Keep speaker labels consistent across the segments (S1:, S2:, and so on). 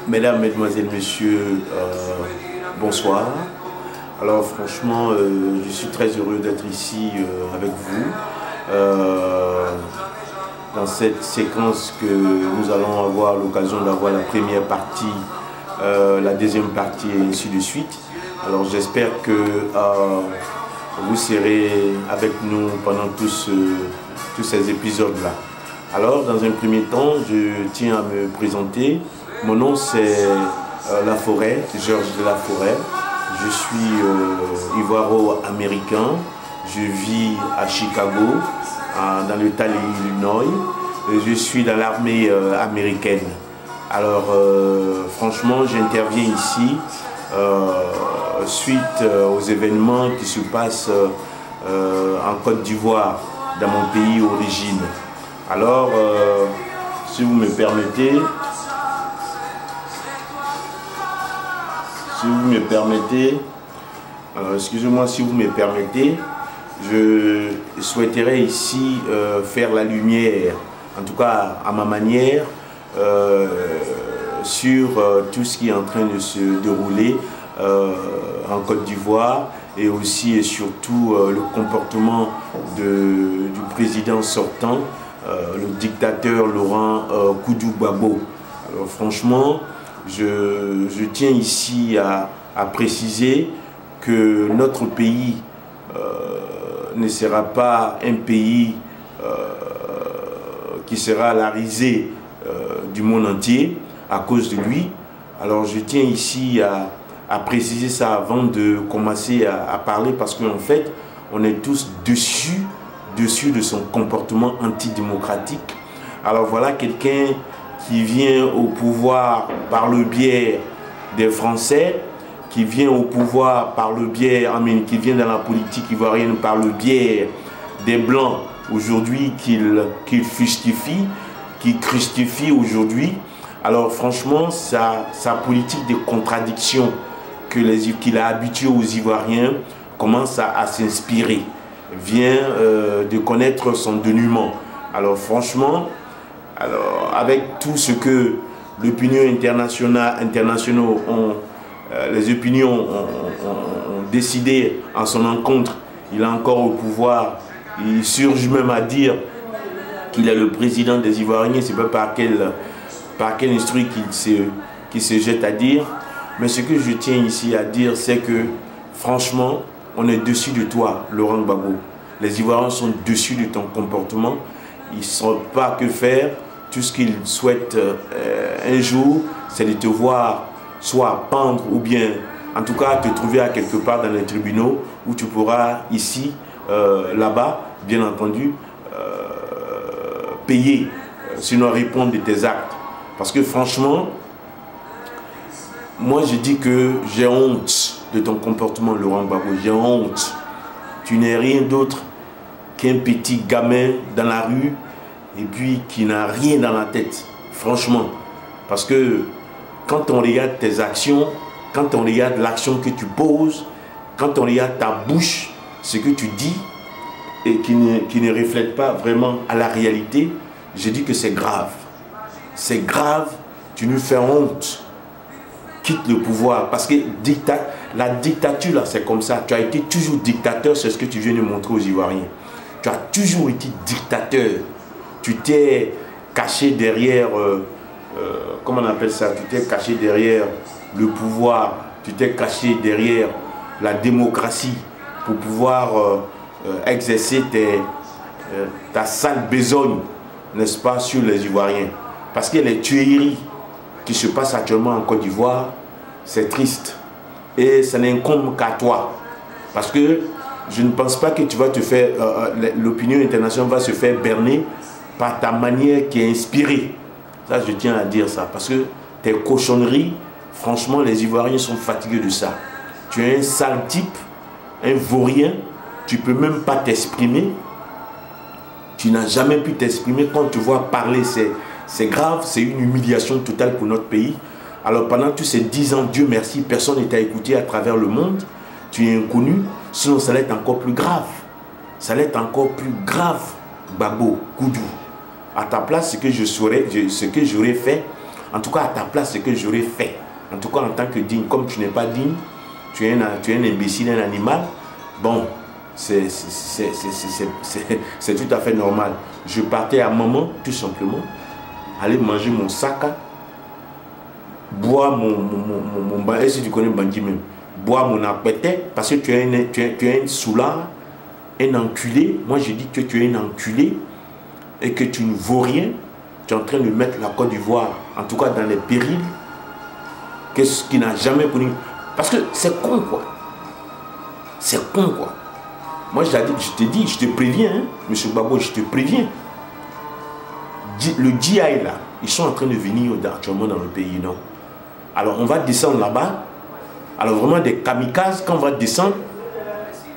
S1: Mesdames, Mesdemoiselles, Messieurs, bonsoir. Alors franchement, je suis très heureux d'être ici avec vous dans cette séquence que nous allons avoir l'occasion d'avoir la première partie, la deuxième partie et ainsi de suite. Alors j'espère que vous serez avec nous pendant tous ces épisodes-là. Alors dans un premier temps, je tiens à me présenter. Mon nom c'est Laforêt, Georges de Laforêt. Je suis ivoiro-américain. Je vis à Chicago, dans l'État de l'Illinois. Je suis dans l'armée américaine. Alors franchement, j'interviens ici suite aux événements qui se passent en Côte d'Ivoire, dans mon pays d'origine. Alors, si vous me permettez, excusez-moi, si vous me permettez, je souhaiterais ici faire la lumière, en tout cas à ma manière, sur tout ce qui est en train de se dérouler en Côte d'Ivoire et aussi et surtout le comportement du président sortant, le dictateur Laurent Gbagbo. Alors franchement, je tiens ici à préciser que notre pays ne sera pas un pays qui sera à la risée du monde entier à cause de lui. Alors je tiens ici à préciser ça avant de commencer à parler, parce qu'en fait on est tous dessus de son comportement antidémocratique. Alors voilà quelqu'un qui vient au pouvoir par le biais des Français, qui vient au pouvoir par le biais, qui vient dans la politique ivoirienne par le biais des Blancs aujourd'hui, qu'il justifie, qui crucifie aujourd'hui. Alors franchement, sa politique de contradiction qu'il a habitué aux Ivoiriens commence à s'inspirer, vient de connaître son dénouement. Alors franchement, avec tout ce que l'opinion internationale les opinions ont décidé en son encontre, il est encore au pouvoir, il surge même à dire qu'il est le président des Ivoiriens. C'est pas par quel instruit qu'il se jette à dire. Mais ce que je tiens ici à dire, c'est que franchement, on est dessus de toi, Laurent Gbagbo. Les Ivoiriens sont dessus de ton comportement. Ils ne savent pas que faire. Tout ce qu'ils souhaitent un jour, c'est de te voir soit pendre ou bien, en tout cas, te trouver à quelque part dans les tribunaux où tu pourras ici, là-bas, bien entendu, payer, sinon répondre de tes actes. Parce que franchement, moi je dis que j'ai honte de ton comportement, Laurent Gbagbo. J'ai honte. Tu n'es rien d'autre qu'un petit gamin dans la rue et puis qui n'a rien dans la tête, franchement. Parce que quand on regarde tes actions, quand on regarde l'action que tu poses, quand on regarde ta bouche, ce que tu dis et qui ne reflète pas vraiment à la réalité, je dis que c'est grave. C'est grave, tu nous fais honte. Quitte le pouvoir, parce que la dictature là, c'est comme ça. Tu as été toujours dictateur, c'est ce que tu viens de montrer aux Ivoiriens. Tu as toujours été dictateur. Tu t'es caché derrière, comment on appelle ça, tu t'es caché derrière le pouvoir, tu t'es caché derrière la démocratie pour pouvoir exercer ta sale besogne, n'est-ce pas, sur les Ivoiriens. Parce que les tueries qui se passent actuellement en Côte d'Ivoire, c'est triste. Et ça n'incombe qu'à toi. Parce que je ne pense pas que tu vas te faire, l'opinion internationale va se faire berner par ta manière qui est inspirée. Ça, je tiens à dire ça. Parce que tes cochonneries, franchement, les Ivoiriens sont fatigués de ça. Tu es un sale type, un vaurien. Tu ne peux même pas t'exprimer. Tu n'as jamais pu t'exprimer. Quand tu vois parler, c'est grave. C'est une humiliation totale pour notre pays. Alors pendant tous ces 10 ans, Dieu merci, personne ne t'a écouté à travers le monde. Tu es inconnu. Sinon, ça allait être encore plus grave. Ça allait être encore plus grave, Gbagbo, Koudou. À ta place, ce que j'aurais fait, En tout cas, à ta place, ce que j'aurais fait. En tout cas, en tant que digne, comme tu n'es pas digne, tu es un imbécile, un animal, bon, c'est tout à fait normal. Je partais à maman, tout simplement, aller manger mon saka, boire mon est-ce que tu connais Bandi même, boire mon apété, parce que tu es un soulard, un enculé. Moi, je dis que tu es un enculé et que tu ne vaux rien. Tu es en train de mettre la Côte d'Ivoire, en tout cas dans les périls, qu'est-ce qui n'a jamais connu. Parce que c'est con, quoi. C'est con, quoi. Moi, je te dis, je te préviens, hein, monsieur Gbagbo, je te préviens. Le GI, là, ils sont en train de venir actuellement dans le pays, non? Alors, on va descendre là-bas. Alors, vraiment, des kamikazes, quand on va descendre,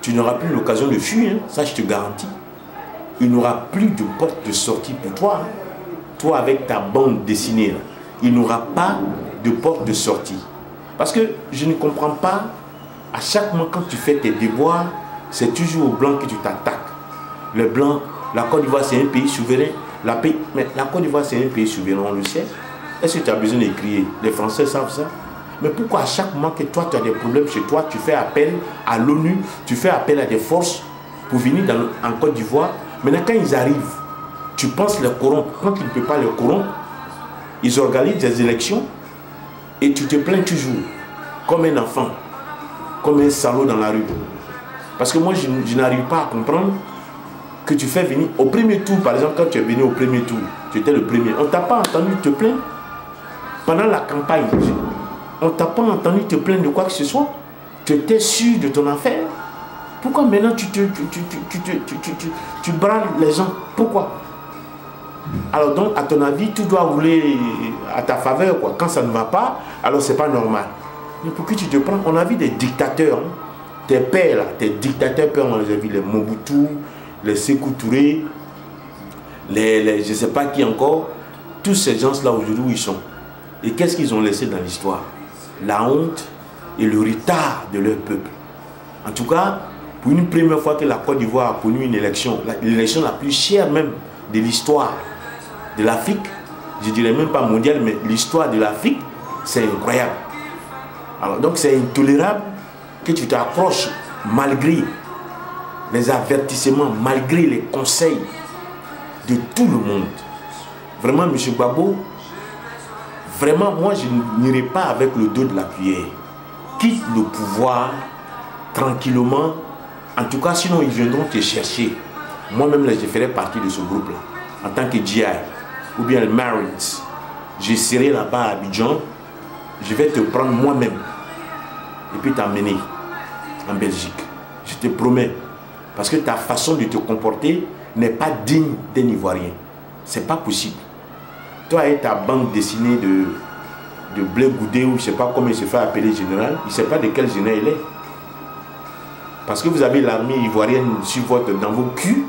S1: tu n'auras plus l'occasion de fuir, hein. Ça, je te garantis. Il n'y aura plus de porte de sortie pour toi. Hein. Toi, avec ta bande dessinée, là, il n'y aura pas de porte de sortie. Parce que je ne comprends pas, à chaque moment quand tu fais tes devoirs, c'est toujours aux Blancs que tu t'attaques. Les Blancs, la Côte d'Ivoire c'est un pays souverain. Mais la Côte d'Ivoire c'est un pays souverain, on le sait. Est-ce que tu as besoin d'écrire? Les Français savent ça. Mais pourquoi à chaque moment que toi tu as des problèmes chez toi, tu fais appel à l'ONU, tu fais appel à des forces pour venir en Côte d'Ivoire? Maintenant quand ils arrivent, tu penses les corrompre. Quand tu ne peux pas les corrompre, ils organisent des élections et tu te plains toujours comme un enfant, comme un salaud dans la rue. Parce que moi, je n'arrive pas à comprendre que tu fais venir au premier tour, par exemple, quand tu es venu au premier tour, tu étais le premier, on ne t'a pas entendu te plaindre pendant la campagne. On ne t'a pas entendu te plaindre de quoi que ce soit. Tu étais sûr de ton affaire. Pourquoi maintenant tu branles les gens? Pourquoi? Alors donc, à ton avis, tout doit rouler à ta faveur, quoi. Quand ça ne va pas, alors c'est pas normal. Mais pour qui tu te prends? On a vu des dictateurs, hein. Tes pères, là, tes dictateurs, on les a vu, les Mobutu, les Sékou Touré, je ne sais pas qui encore. Tous ces gens-là, aujourd'hui, où ils sont? Et qu'est-ce qu'ils ont laissé dans l'histoire? La honte et le retard de leur peuple. En tout cas, pour une première fois que la Côte d'Ivoire a connu une élection, l'élection la plus chère même de l'histoire de l'Afrique, je dirais même pas mondiale, mais l'histoire de l'Afrique, c'est incroyable. Alors donc c'est intolérable que tu t'approches malgré les avertissements, malgré les conseils de tout le monde. Vraiment, M. Gbagbo, vraiment, moi je n'irai pas avec le dos de la cuillère. Quitte le pouvoir tranquillement. En tout cas, sinon ils viendront te chercher. Moi-même, je ferai partie de ce groupe-là. En tant que GI, ou bien le Marines. Je serai là-bas à Abidjan. Je vais te prendre moi-même. Et puis t'emmener en Belgique. Je te promets. Parce que ta façon de te comporter n'est pas digne d'un Ivoirien. C'est pas possible. Toi et ta bande dessinée de Blé Goudé, ou je ne sais pas comment il se fait appeler général, il ne sait pas de quel général il est. Parce que vous avez l'armée ivoirienne dans vos culs.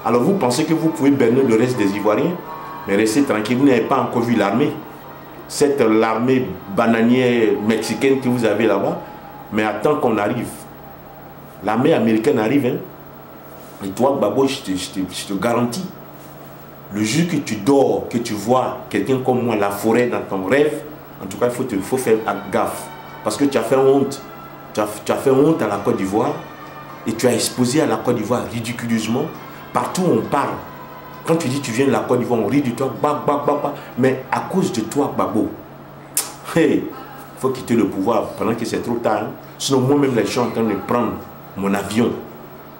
S1: Alors vous pensez que vous pouvez berner le reste des Ivoiriens? Mais restez tranquille, vous n'avez pas encore vu l'armée. Cette l'armée bananière mexicaine que vous avez là-bas. Mais attends qu'on arrive. L'armée américaine arrive. Hein? Et toi, Gbagbo, je te garantis. Le jour que tu dors, que tu vois quelqu'un comme moi, la forêt dans ton rêve, en tout cas, il faut faire gaffe. Parce que tu as fait honte. Tu as fait honte à la Côte d'Ivoire. Et tu as exposé à la Côte d'Ivoire ridiculeusement. Partout où on parle. Quand tu dis tu viens de la Côte d'Ivoire, on rit de toi. Mais à cause de toi, Gbagbo, il faut quitter le pouvoir pendant que c'est trop tard. Hein. Sinon, moi-même, je suis en train de prendre mon avion.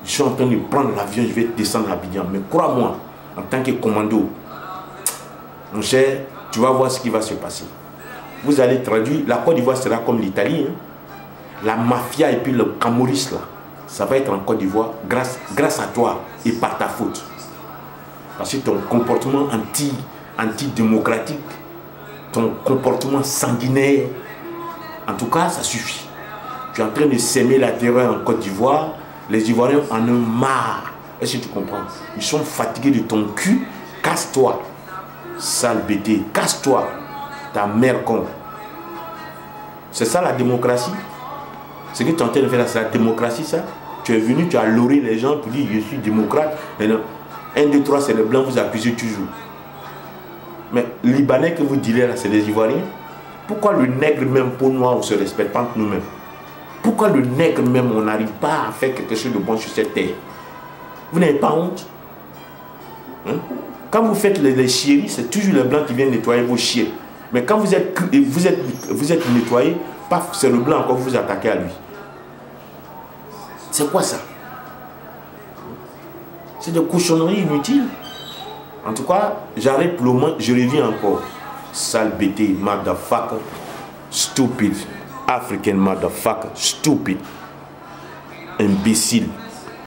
S1: Je suis en train de prendre l'avion, je vais descendre à Abidjan. Mais crois-moi, en tant que commando, mon cher, tu vas voir ce qui va se passer. Vous allez traduire, la Côte d'Ivoire sera comme l'Italie. Hein. La mafia et puis le Camorris, là, ça va être en Côte d'Ivoire grâce à toi et par ta faute. Parce que ton comportement anti-démocratique, ton comportement sanguinaire, en tout cas, ça suffit. Tu es en train de s'aimer la terreur en Côte d'Ivoire. Les Ivoiriens en ont marre. Est-ce que tu comprends? Ils sont fatigués de ton cul. Casse-toi, sale bêté. Casse-toi, ta mère con. C'est ça la démocratie? Ce que tu es en train de faire là, c'est la démocratie, ça? Tu es venu, tu as leurré les gens pour dire je suis démocrate. Et non. 1, 2, 3, c'est les blancs, vous accusez toujours. Mais Libanais que vous direz là, c'est des Ivoiriens. Pourquoi le nègre même, peau noire, on ne se respecte pas entre nous-mêmes? Pourquoi le nègre même, on n'arrive pas à faire quelque chose de bon sur cette terre? Vous n'avez pas honte? Hein? Quand vous faites les chiéries, c'est toujours les blancs qui viennent nettoyer vos chiens. Mais quand vous êtes nettoyé, paf, c'est le blanc encore que vous attaquez à lui. C'est quoi ça? C'est des cochonneries inutiles. En tout cas, j'arrête pour le moment, je reviens encore. Sale bêté, motherfucker, stupid, African motherfucker, stupid, imbécile.